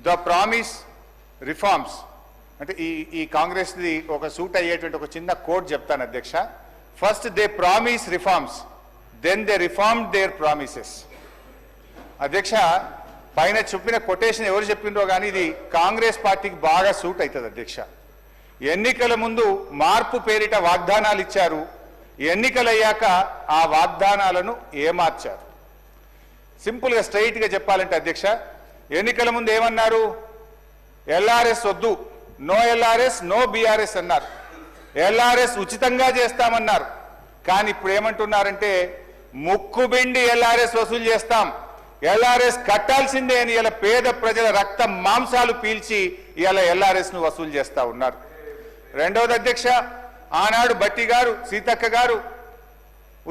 The promise reforms అంటే ఈ కాంగ్రెస్ది ఒక సూట్ అయ్యేటువంటి ఒక చిన్న కోడ్ చెప్తాను అధ్యక్ష. First they promise reforms, then they reformed their promises. అధ్యక్ష, పైన చెప్పిన కొటేషన్ ఎవరు చెప్పిండ్రో కానీ ఇది కాంగ్రెస్ పార్టీకి బాగా సూట్ అవుతుంది అధ్యక్ష. ఎన్నికల ముందు మార్పు పేరిట వాగ్దానాలు ఇచ్చారు, ఎన్నికలయ్యాక ఆ వాగ్దానాలను ఏమార్చారు. సింపుల్గా స్ట్రైట్గా చెప్పాలంటే అధ్యక్ష, ఎన్నికల ముందు ఏమన్నారు? ఎల్ఆర్ఎస్ వద్దు, నో ఎల్ఆర్ఎస్ నో బీఆర్ఎస్ అన్నారు. ఎల్ఆర్ఎస్ ఉచితంగా చేస్తామన్నారు. కానీ ఇప్పుడు ఏమంటున్నారంటే ముక్కుబిండి ఎల్ఆర్ఎస్ వసూలు చేస్తాం, ఎల్ఆర్ఎస్ కట్టాల్సిందే అని ఇలా పేద ప్రజల రక్త మాంసాలు పీల్చి ఇలా ఎల్ఆర్ఎస్ ను వసూలు చేస్తా ఉన్నారు. రెండవది అధ్యక్ష, ఆనాడు బట్టి గారు, సీతక్క గారు,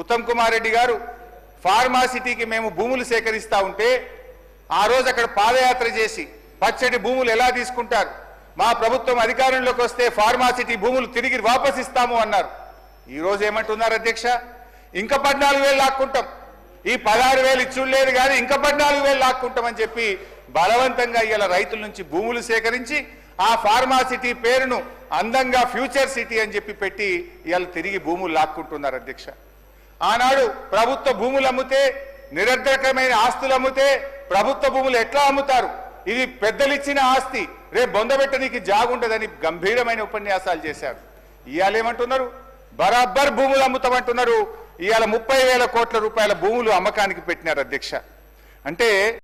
ఉత్తమ్ కుమార్ రెడ్డి గారు ఫార్మాసిటీకి మేము భూములు సేకరిస్తా ఉంటే ఆ రోజు అక్కడ పాదయాత్ర చేసి పచ్చటి భూములు ఎలా తీసుకుంటారు, మా ప్రభుత్వం అధికారంలోకి వస్తే ఫార్మాసిటీ భూములు తిరిగి వాపస్ ఇస్తాము అన్నారు. ఈ రోజు ఏమంటున్నారు అధ్యక్ష? ఇంకా 14,000 లాక్కుంటాం, ఈ 16,000 ఇచ్చులేదు కానీ ఇంకా 14,000 లాక్కుంటామని చెప్పి బలవంతంగా ఇలా రైతుల నుంచి భూములు సేకరించి ఆ ఫార్మాసిటీ పేరును అందంగా ఫ్యూచర్ సిటీ అని చెప్పి పెట్టి ఇవాళ తిరిగి భూములు లాక్కుంటున్నారు అధ్యక్ష. ఆనాడు ప్రభుత్వ భూములు అమ్మితే, నిరర్ధకమైన ఆస్తులు అమ్మితే ప్రభుత్వ భూములు ఎట్లా అమ్ముతారు, ఇది పెద్దలిచ్చిన ఆస్తి, రేపు బొందబెట్టడానికి జాగుండదని గంభీరమైన ఉపన్యాసాలు చేశారు. ఇవాళ ఏమంటున్నారు? బరాబర్ భూములు అమ్ముతామంటున్నారు. ఇవాళ 30,000 కోట్ల రూపాయల భూములు అమ్మకానికి పెట్టినారు అధ్యక్ష. అంటే